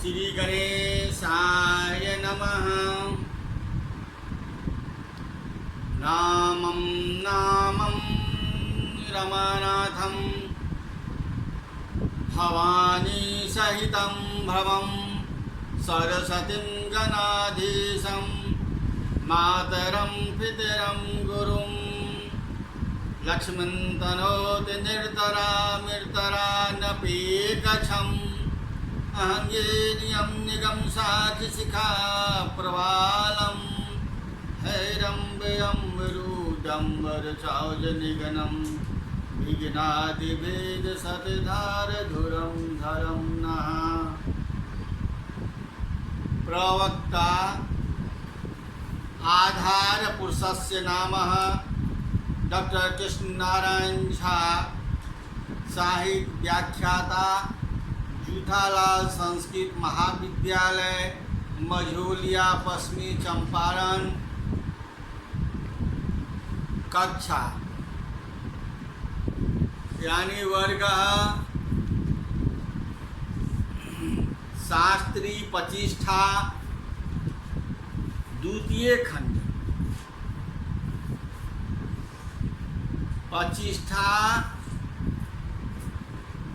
श्री गणेशाय नमः। नामं नामं रमनाथं भवानी सहितं भ्रमं सरस्वतीं गणाधीशं मातरं पितरं गुरुं लक्ष्मीं तनोति निर्तरामिर्तरानपि गच्छम् अहंगेनियं निगम साखिशिखा प्रवालं हैरम्बयम्बरूडम्बरचाौजनिगनं विघ्नादिभेद सतधारधुरं धरं नः। प्रवक्ता आधार पुरुषस्य नामः डॉक्टर कृष्ण नारायण झा, साहित्य व्याख्याता, जूठालाल संस्कृत महाविद्यालय, मझोलिया, पश्चिमी चंपारण। कक्षा यानी वर्ग शास्त्री प्रतिष्ठा द्वितीय खंड। प्रतिष्ठा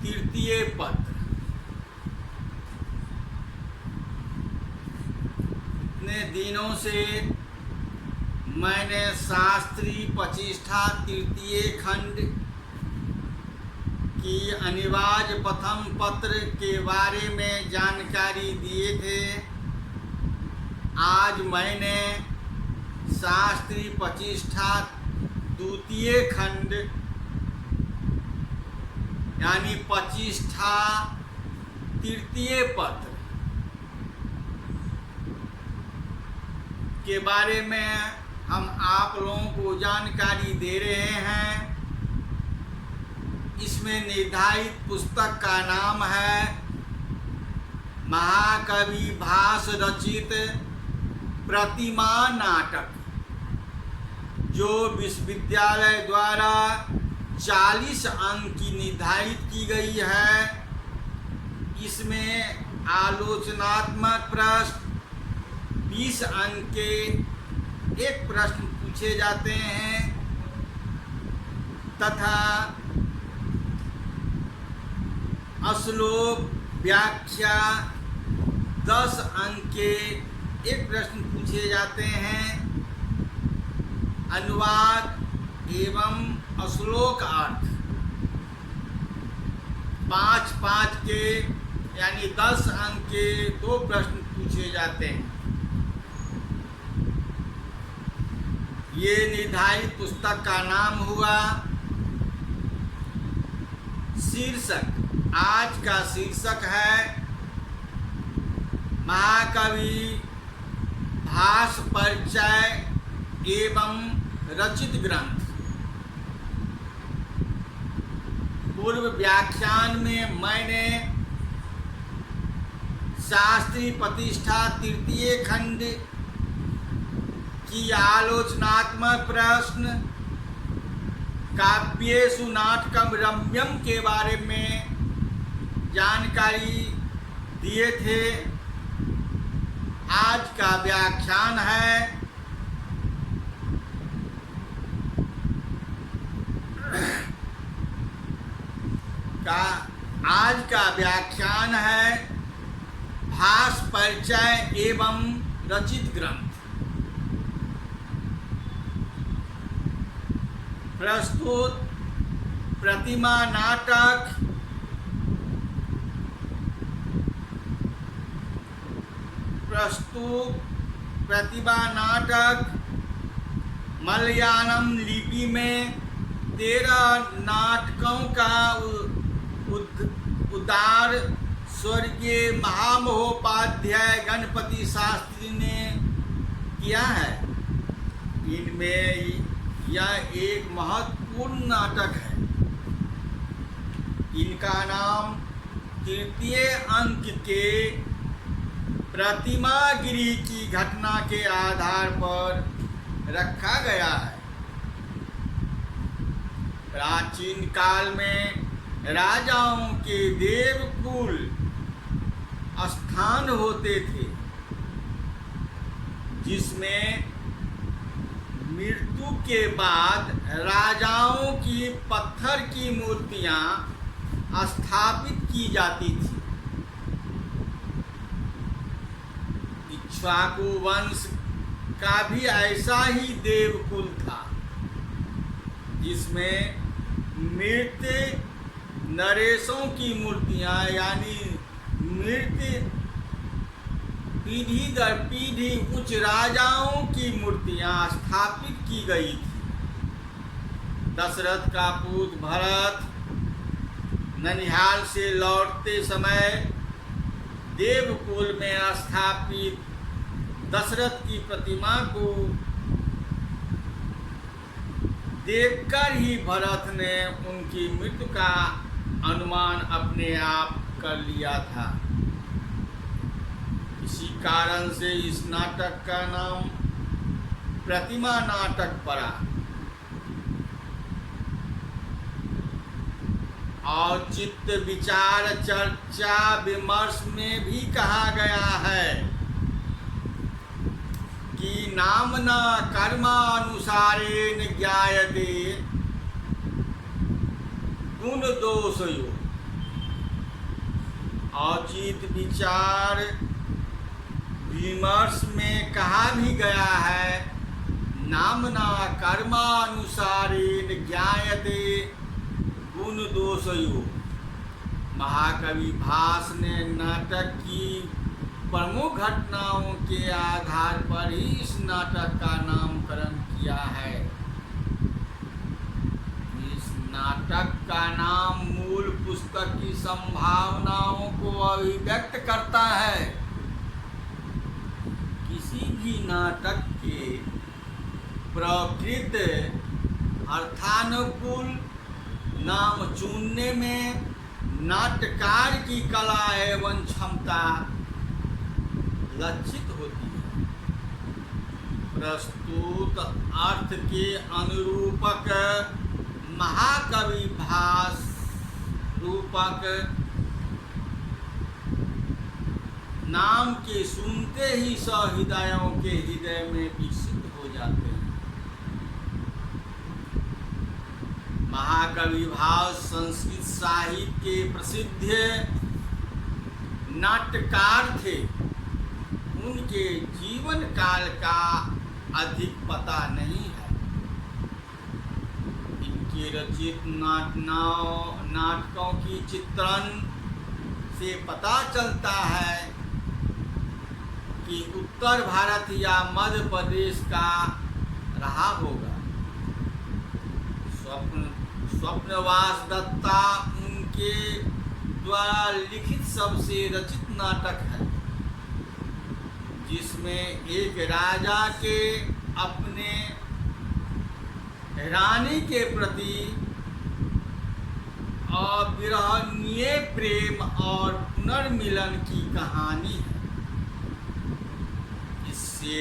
तृतीय पद। इतने दिनों से मैंने शास्त्री प्रतिष्ठा तृतीय खंड की अनिवार्य प्रथम पत्र के बारे में जानकारी दिए थे। आज मैंने शास्त्री प्रतिष्ठा द्वितीय खंड यानी प्रतिष्ठा तृतीय पत्र के बारे में हम आप लोगों को जानकारी दे रहे हैं। इसमें निर्धारित पुस्तक का नाम है महाकवि भास रचित प्रतिमा नाटक, जो विश्वविद्यालय द्वारा 40 अंक की निर्धारित की गई है। इसमें आलोचनात्मक प्रश्न 20 अंक के एक प्रश्न पूछे जाते हैं तथा श्लोक व्याख्या 10 अंक के एक प्रश्न पूछे जाते हैं। अनुवाद एवं श्लोक अर्थ 5-5 के यानी 10 अंक के 2 प्रश्न पूछे जाते हैं। ये निर्धारित पुस्तक का नाम हुआ। शीर्षक, आज का शीर्षक है महाकवि भास परिचय एवं रचित ग्रंथ। पूर्व व्याख्यान में मैंने शास्त्री प्रतिष्ठा तृतीय खंड की आलोचनात्मक प्रश्न काव्येषु नाटकम रम्यम के बारे में जानकारी दिए थे। आज का व्याख्यान है भास परिचय एवं रचित ग्रंथ। प्रस्तुत प्रतिमा नाटक मलयालम लिपि में 13 नाटकों का उद्धार स्वर्गीय महामहोपाध्याय गणपति शास्त्री ने किया है। इनमें यह एक महत्वपूर्ण नाटक है। इनका नाम तृतीय अंक के प्रतिमागिरी की घटना के आधार पर रखा गया है। प्राचीन काल में राजाओं के देवकुल स्थान होते थे जिसमें मृत्यु के बाद राजाओं की पत्थर की मूर्तियां स्थापित की जाती थी। इक्ष्वाकु वंश का भी ऐसा ही देवकुल था जिसमें मृत नरेशों की मूर्तियां यानी मृत पीढ़ी दर पीढ़ी उच्च राजाओं की मूर्तियां स्थापित की गई थी। दशरथ का पुत्र भरत ननिहाल से लौटते समय देवकुल में स्थापित दशरथ की प्रतिमा को देखकर ही भरत ने उनकी मृत्यु का अनुमान अपने आप कर लिया था। इसी कारण से इस नाटक का नाम प्रतिमा नाटक पड़ा। और चित्त विचार चर्चा विमर्श में भी कहा गया है कि नामना कर्मानुसारेण ज्ञायते गुण दोषयो। औचित विचार विमर्श में कहा भी गया है नामना कर्मानुसारेण ज्ञायते गुण दोषयो। महाकवि भास ने नाटक की प्रमुख घटनाओं के आधार पर ही इस नाटक का नामकरण किया है। इस नाटक का नाम मूल पुस्तक की संभावनाओं को अभिव्यक्त करता है। किसी भी नाटक के प्रकृत अर्थानुकूल नाम चुनने में नाट्यकार की कला एवं क्षमता लक्षित होती है। प्रस्तुत अर्थ के अनुरूपक महाकवि भास रूपक नाम के सुनते ही सहृदयों के हृदय में विकसित हो जाते हैं। महाकवि भास संस्कृत साहित्य के प्रसिद्ध नाट्यकार थे। उनके जीवन काल का अधिक पता नहीं है। इनके रचित नाटकों की चित्रण से पता चलता है कि उत्तर भारत या मध्य प्रदेश का रहा होगा। स्वप्नवास दत्ता उनके द्वारा लिखित सबसे रचित नाटक है, जिसमें एक राजा के अपने रानी के प्रति अविरहनीय प्रेम और पुनर्मिलन की कहानी है। इससे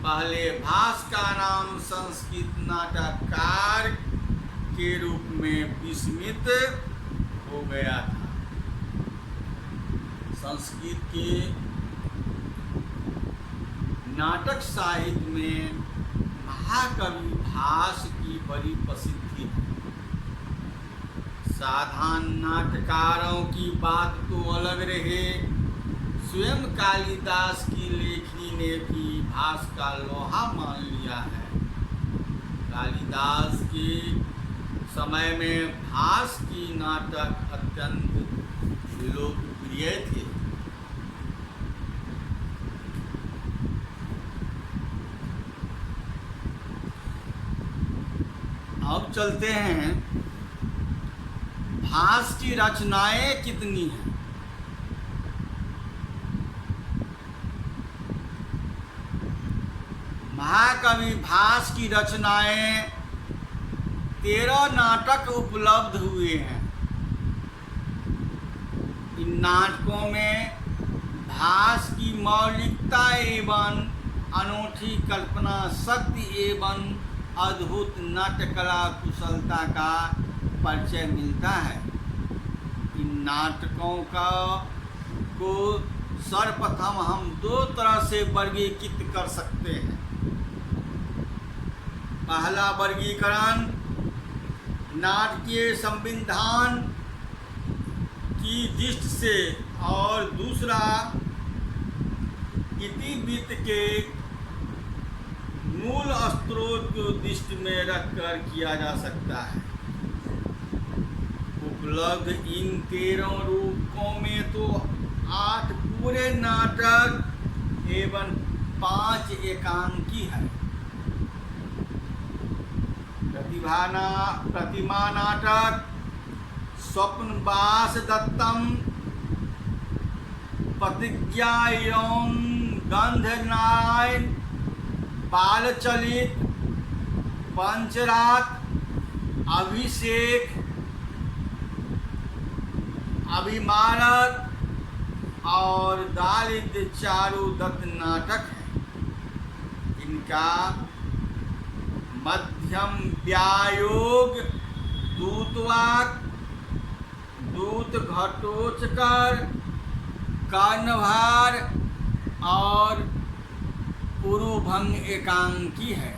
पहले भास का नाम संस्कृत नाटककार के रूप में विस्मित हो गया था। संस्कृत के नाटक साहित्य में महाकवि भास की बड़ी प्रसिद्धि है। साधारण नाटकारों की बात तो अलग रहे, स्वयं कालिदास की लेखनी ने भी भास का लोहा मान लिया है। कालिदास के समय में भास की नाटक अत्यंत लोकप्रिय थे। अब चलते हैं भास की रचनाएं कितनी हैं। महाकवि भास की रचनाएं 13 नाटक उपलब्ध हुए हैं। इन नाटकों में भास की मौलिकता एवं अनूठी कल्पना शक्ति एवं अद्भुत नाट्यकला कुशलता का परिचय मिलता है। इन नाटकों को सर्वप्रथम हम दो तरह से वर्गीकृत कर सकते हैं। पहला वर्गीकरण नाटकीय संविधान की दृष्टि से और दूसरा इतिवृत्त के मूल स्रोत को दृष्टि में रखकर किया जा सकता है। उपलब्ध इन 13 रूपों में तो 8 पूरे नाटक एवं 5 एकांकी है। प्रतिमा नाटक स्वप्नवास दत्तम, प्रतिज्ञा एवं गंधनारायण, बालचलित, पंचरात, अभिषेक, अभिमानक और दारिद्र चारुदत्त नाटक है। इनका मध्यम व्यायोग, दूतवाक, दूत घटोत्कच, कर्णभार और पुरुभंग एकांकी है।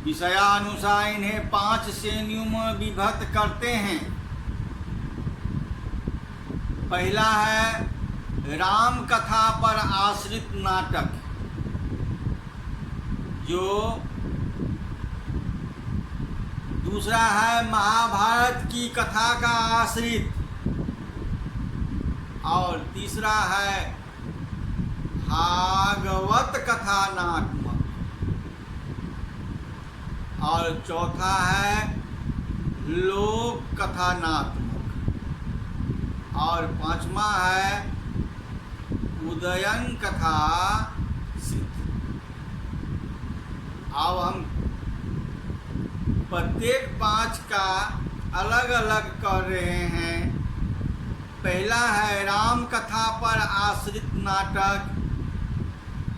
विषयानुसार इन्हें 5 श्रेणियों में विभक्त करते हैं। पहला है राम कथा पर आश्रित नाटक, जो दूसरा है महाभारत की कथा का आश्रित, और तीसरा है भागवत कथानात्मक, और चौथा है लोक कथानात्मक, और पांचवा है उदयन कथा सिद्ध। अब हम प्रत्येक 5 का अलग अलग कर रहे हैं। पहला है राम कथा पर आश्रित नाटक।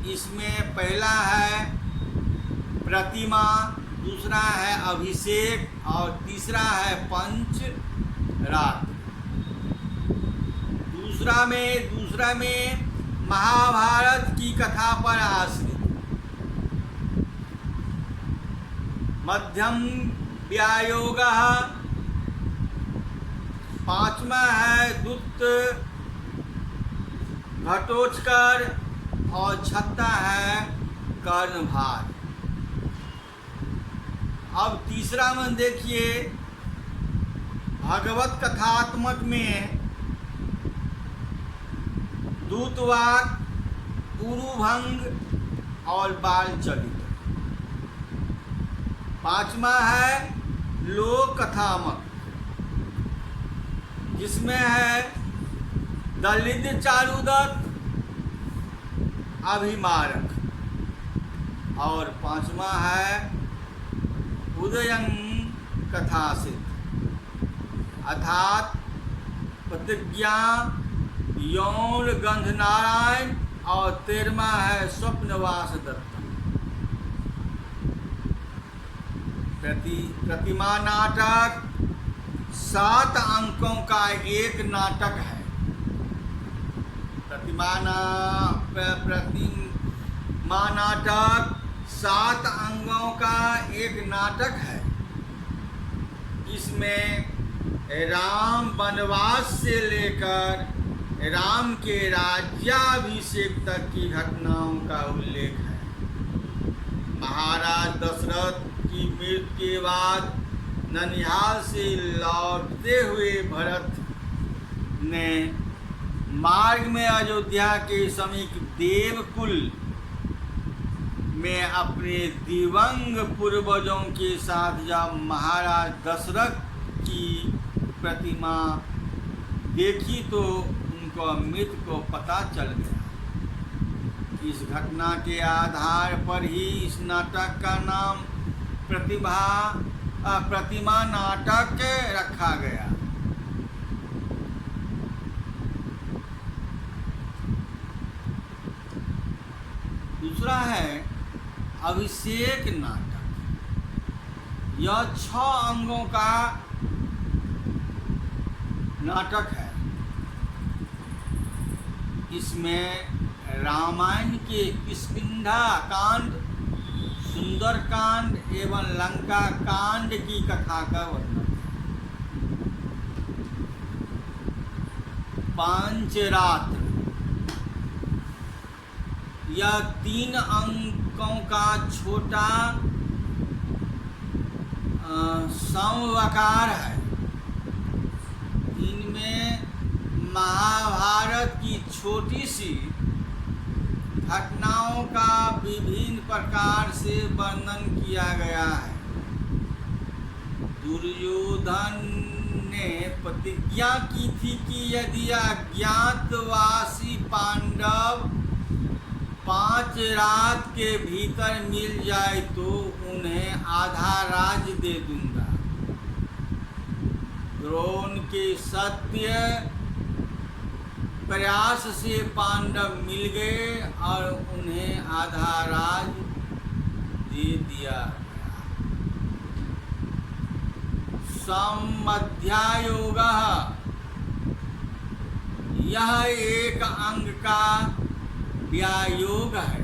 इसमें पहला है प्रतिमा, दूसरा है अभिषेक और तीसरा है पंचरात। दूसरा में महाभारत की कथा पर आश्रित। मध्यम व्यायोग, पांचवा है दूत घटोत्कच और छठा है कर्णभार। अब तीसरा में देखिए, भागवत कथात्मक में दूतवाक, पुरुभंग और बालचलित। पांचवा है लोक कथात्मक, जिसमें है दलित चारुदत्त, अभिमानक, और पांचवा है उदयन कथा सिद्ध, अर्थात प्रतिज्ञा, यौन गंधनारायण, और 13वां है स्वप्नवास दत्त। प्रतिमा नाटक 7 अंकों का एक नाटक है। प्रतिमा नाटक 7 अंगों का एक नाटक है। इसमें राम वनवास से लेकर राम के राज्याभिषेक तक की घटनाओं का उल्लेख है। महाराज दशरथ की मृत्यु के बाद ननिहाल से लौटते हुए भरत ने मार्ग में अयोध्या के समीप देवकुल में अपने दिवंग पूर्वजों के साथ जब महाराज दशरथ की प्रतिमा देखी तो उनको अमृत को पता चल गया। इस घटना के आधार पर ही इस नाटक का नाम प्रतिमा नाटक रखा गया। दूसरा है अभिषेक नाटक। यह 6 अंगों का नाटक है। इसमें रामायण के किष्किंधा कांड, सुंदर कांड एवं लंका कांड की कथा का वर्णन है। पांचरात्र यह 3 अंकों का छोटा समवकार है। इनमें महाभारत की छोटी सी घटनाओं का विभिन्न प्रकार से वर्णन किया गया है। दुर्योधन ने प्रतिज्ञा की थी कि यदि अज्ञातवासी पांडव 5 रात के भीतर मिल जाए तो उन्हें आधा राज्य दे दूंगा। द्रोण के सत्य प्रयास से पांडव मिल गए और उन्हें आधा राज्य दे दिया गया। समध्यायोगः यह एक अंग का व्यायोग है।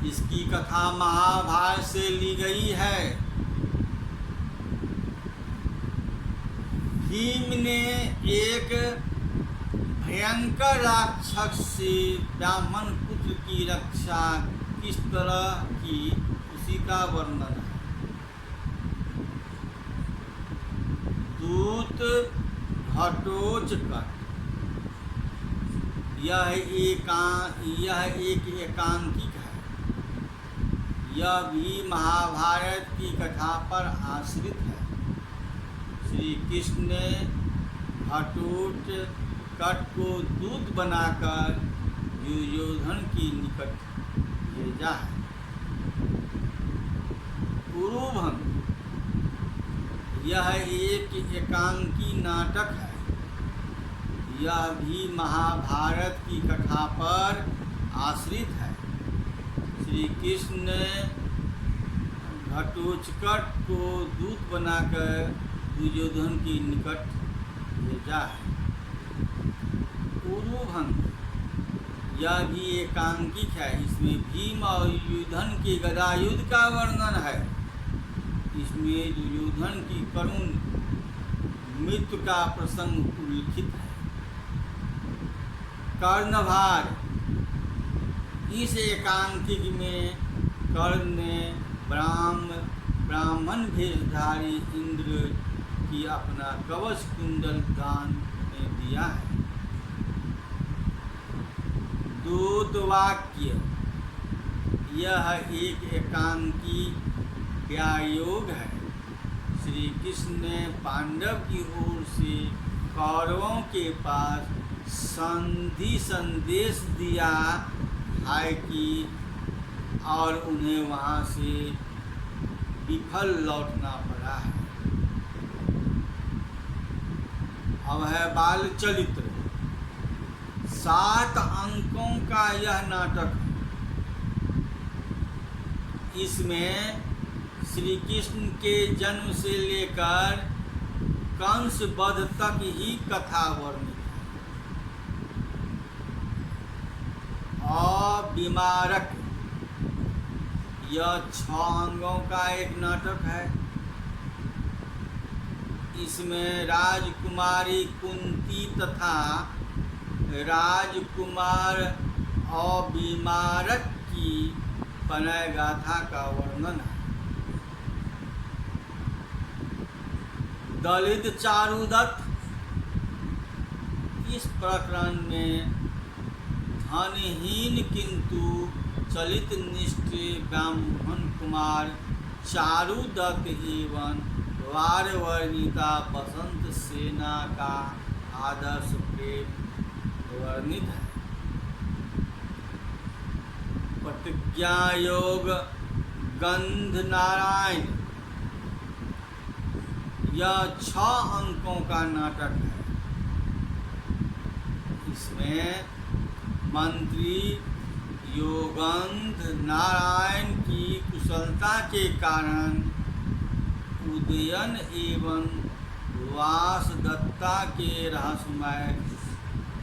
इसकी कथा महाभारत से ली गई है। भीम ने एक भयंकर राक्षस से ब्राह्मण पुत्र की रक्षा किस तरह की, उसी का वर्णन है। दूत घटोत्कच यह एक एकांकिक है। यह भी महाभारत की कथा पर आश्रित है। श्री कृष्ण ने घटोत्कच को दूत बनाकर दुर्योधन की निकट भेजा है। कुरुभंग यह एक एकांकी नाटक है। यह भी महाभारत की कथा पर आश्रित है। श्री कृष्ण ने घटोत्कच को दूत बनाकर दुर्योधन की निकट भेजा है। कुरुभंग यह भी एकांकिक है। इसमें भीम और दुर्योधन के गदा युद्ध का वर्णन है। इसमें दुर्योधन की करुण मृत्यु का प्रसंग उल्लिखित है। कर्णभार इस एकांकिक में कर्ण ने ब्राह्मण भेषधारी इंद्र की अपना कवच कुंडल दान में दिया है। दूतवाक्य यह एक एकांकी व्यायोग है। श्री कृष्ण ने पांडव की ओर से कौरवों के पास संधि संदेश दिया है कि और उन्हें वहाँ से विफल लौटना पड़ा है। अब है बाल चरित्र। 7 अंकों का यह नाटक है। इसमें श्री कृष्ण के जन्म से लेकर कंस वध तक ही कथा वर्णित है। अविमारक यह 6 अंगों का एक नाटक है। इसमें राजकुमारी कुंती तथा राजकुमार अविमारक की प्रणय गाथा का वर्णन है। दलित चारुदत्त इस प्रकरण में धनहीन किंतु चलित निष्ठ ब्राह्मण कुमार चारुदत्त एवं वारवर्णिता बसंत सेना का आदर्श प्रेम वर्णित है। प्रतिज्ञा योग गंधनारायण यह 6 अंकों का नाटक है। इसमें मंत्री योगंध नारायण की कुशलता के कारण उदयन एवं वासदत्ता के रहस्यमय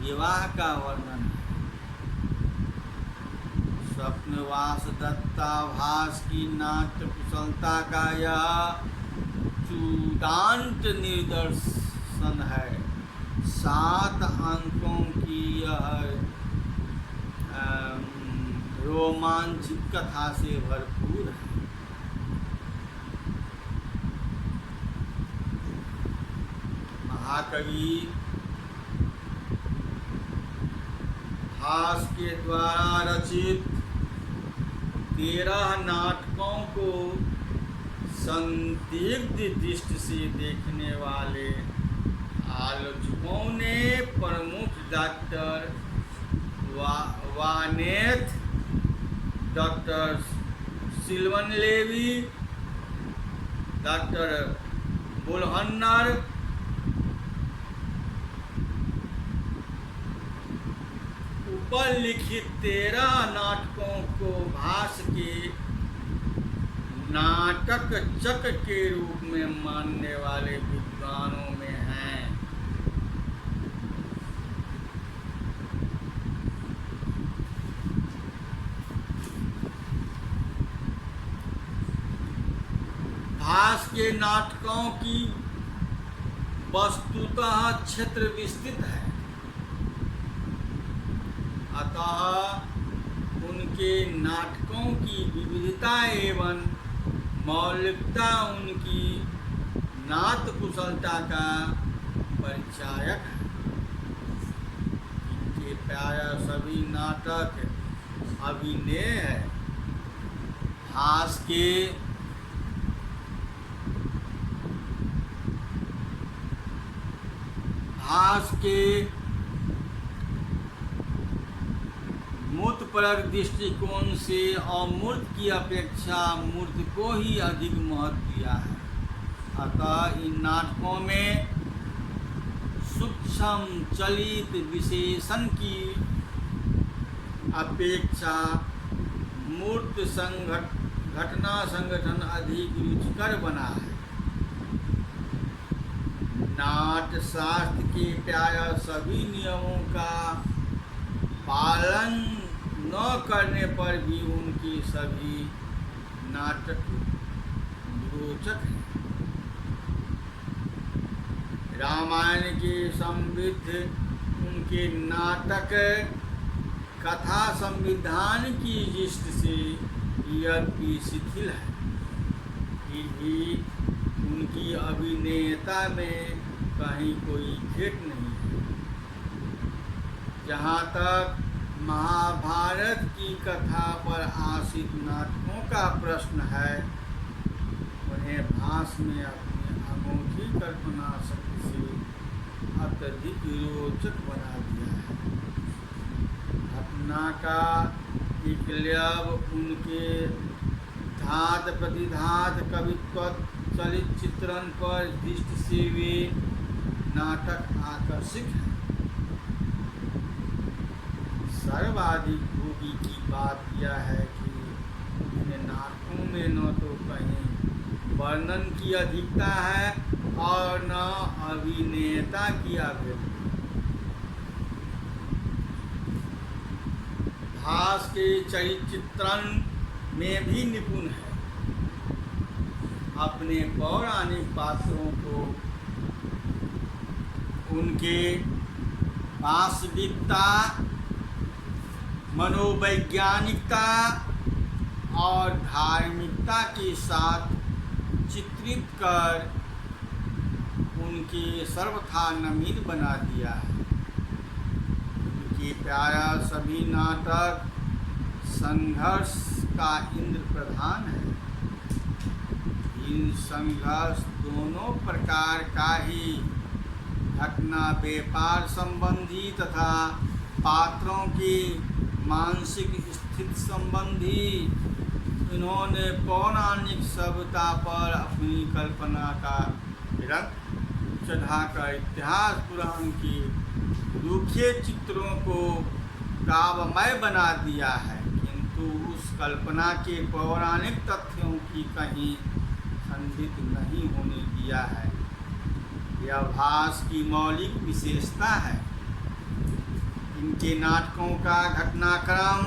विवाह का वर्णन है। स्वप्नवास दत्ताभास की नाट्य कुशलता का यह चूडांत निदर्शन है। 7 अंकों की यह रोमांचित कथा से भरपूर है। महाकवि भास के द्वारा रचित 13 नाटकों को संदिग्ध दृष्टि से देखने वाले आलोचकों ने प्रमुख डॉक्टर वानेथ, डॉक्टर सिल्वन लेवी, डॉक्टर बुलहन्नर, ऊपर लिखित 13 नाटकों को भास के नाटक चक के रूप में मानने वाले विद्वानों में हैं। भास के नाटकों की वस्तुतः क्षेत्र विस्तृत है, अतः उनके नाटकों की विविधता एवं मौलिकता उनकी नाट्य कुशलता का परिचायक है। इनके प्राय सभी नाटक अभिनय है। भास के मूर्तपरक दृष्टिकोण से अमूर्त की अपेक्षा मूर्त को ही अधिक महत्व दिया है। अतः इन नाटकों में सूक्ष्म चलित विशेषण की अपेक्षा मूर्त घटना संगठन अधिक रुचिकर बना है। नाट्य शास्त्र के प्राय सभी नियमों का पालन न करने पर भी उनके सभी नाटक रोचक हैं। रामायण के समृद्ध उनके नाटक कथा संविधान की दृष्टि से यद्यपि शिथिल है, फिर भी उनकी अभिनेता में कहीं कोई खेट नहीं है। जहाँ तक महाभारत की कथा पर आश्रित नाटकों का प्रश्न है, उन्हें भास में अपनी अनोखी कल्पना शक्ति से अत्यधिक रोचक बना दिया है। घटना का एकलव्य उनके धात प्रतिधात कवित्व चलित चित्रण पर दृष्टि से वे नाटक आकर्षक है। सर्वाधिक भोगी की बात यह है कि इन नाटकों में न तो कहीं वर्णन की अधिकता है और न अभिनेता की अभिनय। भास के चरित्र चित्रण में भी निपुण है। अपने पौराणिक पात्रों को उनके वास्तविकता, मनोवैज्ञानिकता और धार्मिकता के साथ चित्रित कर उनके सर्वथा नवीन बना दिया है। उनके प्यारा सभी नाटक संघर्ष का इंद्र प्रधान है। इन संघर्ष दोनों प्रकार का ही घटना व्यापार संबंधी तथा पात्रों की मानसिक स्थिति संबंधी इन्होंने पौराणिक सभ्यता पर अपनी कल्पना का रंग चढ़ाकर इतिहास पुराण के रूखे चित्रों को काव्यमय बना दिया है। किंतु उस कल्पना के पौराणिक तथ्यों की कहीं खंडित नहीं होने दिया है। यह भास की मौलिक विशेषता है। इनके नाटकों का घटनाक्रम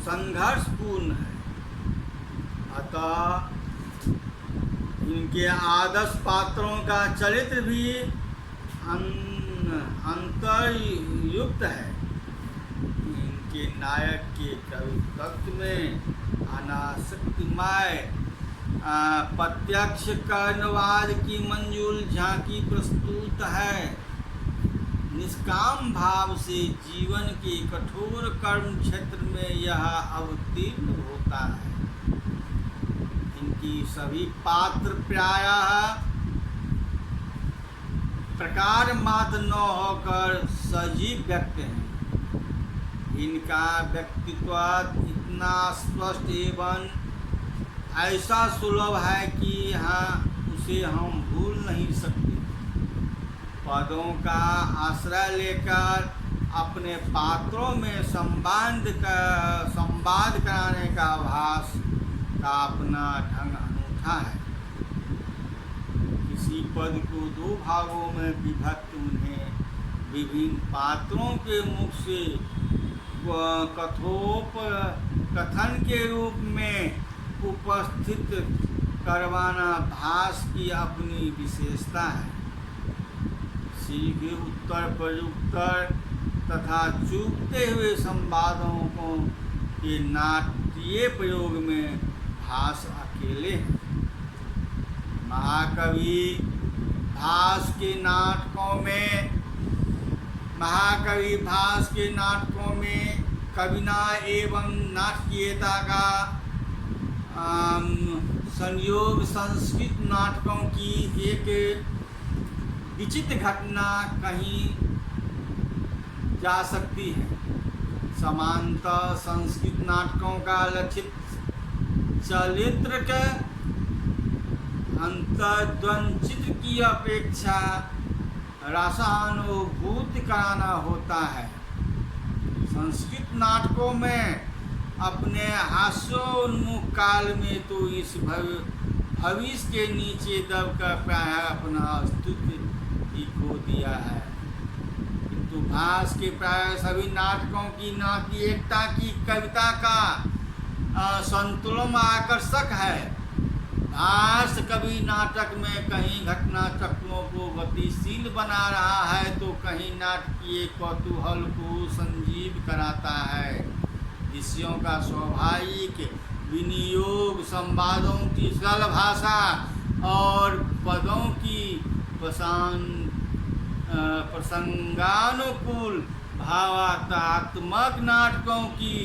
संघर्षपूर्ण है, अतः इनके आदर्श पात्रों का चरित्र भी अंतर्युक्त है। इनके नायक के कवित्व में अनासक्तिमय प्रत्यक्ष कर्णवाद की मंजूल झांकी प्रस्तुत है। निष्काम भाव से जीवन के कठोर कर्म क्षेत्र में यह अवतीर्ण होता है। इनकी सभी पात्र प्रायः प्रकार मात्र न होकर सजीव व्यक्ति हैं। इनका व्यक्तित्व इतना स्पष्ट एवं ऐसा सुलभ है कि उसे हम भूल नहीं सकते। पदों का आश्रय लेकर अपने पात्रों में संवाद कराने का आभास का अपना ढंग अनूठा है। किसी पद को दो भागों में विभक्त उन्हें विभिन्न पात्रों के मुख से कथन के रूप में उपस्थित करवाना भास की अपनी विशेषता है। सीधे उत्तर प्रयुत्तर तथा चूकते हुए संवादों को के नाट्य प्रयोग में भास अकेले हैं। महाकवि भास के नाटकों में कविना एवं नाटकीयता का संयोग संस्कृत नाटकों की एक विचित्र घटना कही जा सकती है। समांतर संस्कृत नाटकों का लक्षित चरित्र के अंतर्द्वंद की अपेक्षा रसानुभूति कराना होता है। संस्कृत नाटकों में अपने हास्योन्मुख काल में तो इस भविष्य के नीचे दबकर प्राय अपना अस्तित्व ही खो दिया है। किंतु भास के प्राय सभी नाटकों की नाट्यिकता की कविता का संतुलन आकर्षक है। भास कभी नाटक में कहीं घटना चक्रों को गतिशील बना रहा है तो कहीं नाटकीय कौतूहल को संजीव कराता है। दृश्यों का स्वाभाविक विनियोग, संवादों की सरल भाषा और पदों की प्रसंगानुकूल भावात्मक नाटकों की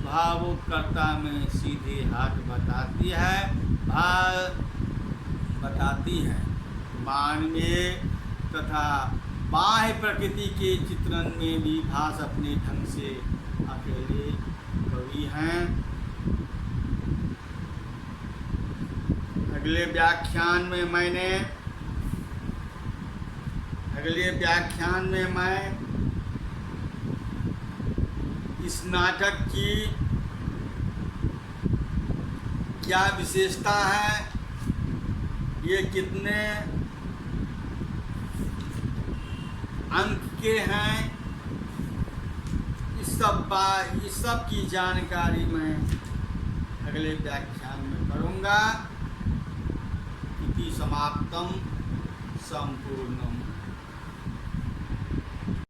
भावुकता में सीधे हाथ बताती है। मानवीय तथा बाह्य प्रकृति के चित्रण में भी भास अपने ढंग से अकेले कवि हैं। अगले व्याख्यान में मैं इस नाटक की क्या विशेषता है, ये कितने अंक के हैं, इस सब की जानकारी मैं अगले व्याख्यान में करूँगा। इति समाप्तम संपूर्णम।